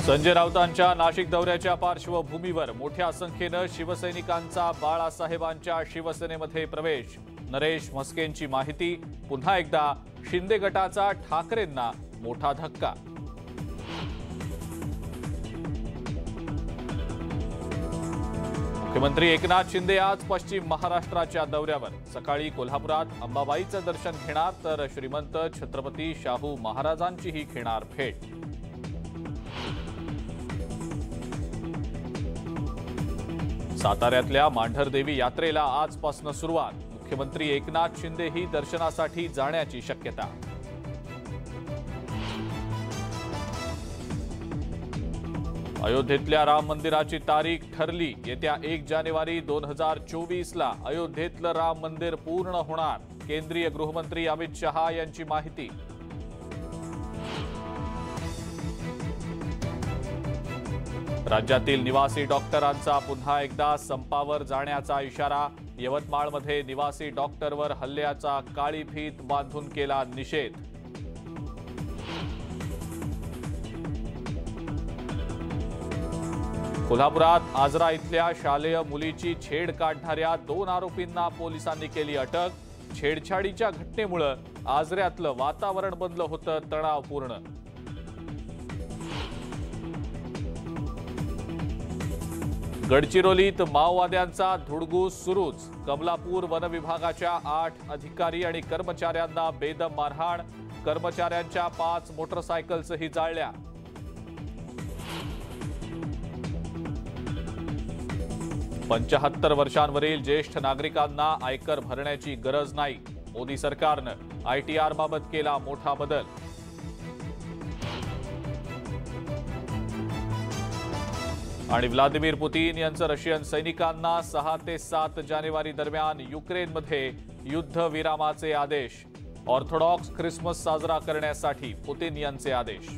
संजय राऊतांच्या नाशिक दौऱ्याच्या पार्श्वभूमीवर मोठ्या संख्येने शिवसैनिकांचा बाळासाहेबांच्या शिवसेनेमध्ये प्रवेश। नरेश म्हस्केंची माहिती। पुन्हा एकदा शिंदे गटाचा ठाकरेंना मोठा धक्का। मुख्यमंत्री एकनाथ शिंदे आज पश्चिम महाराष्ट्राच्या दौऱ्यावर। सकाळी कोल्हापुरात अंबाबाईचं दर्शन घेणार तर श्रीमंत छत्रपती शाहू महाराजांचीही घेणार भेट। साताऱ्यातल्या मांढरदेवी यात्रेला आजपासून सुरुवात। मुख्यमंत्री एकनाथ शिंदेही दर्शनासाठी जाण्याची शक्यता। अयोध्येतल्या राम मंदिराची तारीख ठरली। येत्या 1 जानेवारी 2024 ला अयोध्येतलं राम मंदिर पूर्ण होणार। केंद्रीय गृहमंत्री अमित शहा यांची माहिती। राज्यातील निवासी डॉक्टरांचा पुन्हा एकदा संपावर जाण्याचा इशारा। यवतमाळमध्ये निवासी डॉक्टरवर हल्ल्याचा काळी फीत बांधून केला निषेध। कोल्हापुरात आजरा इथल्या शालेय मुलीची छेड काढणाऱ्या 2 आरोपींना पोलिसांनी केली अटक। छेडछाडीच्या घटनेमुळे आजऱ्यातलं वातावरण बनलं होतं तणावपूर्ण। गडचिरोलीत माओवाद्यांचा धुडगूस सुरूच। कमलापूर वनविभागाच्या 8 अधिकारी आणि कर्मचाऱ्यांना बेदम मारहाण। कर्मचाऱ्यांच्या 5 मोटरसायकल्सही जाळल्या। पंचाहत्तर वर्षांवरील ज्येष्ठ नागरिकांना आयकर भरण्याची गरज नाही। मोदी सरकारनं ITR बाबत केला मोठा बदल। आणि व्लादिमीर पुतीन यांचं रशियन सैनिकांना 6 ते 7 जानेवारी दरम्यान युक्रेनमध्ये युद्धविरामाचे आदेश। ऑर्थोडॉक्स ख्रिसमस साजरा करण्यासाठी पुतीन यांचे आदेश।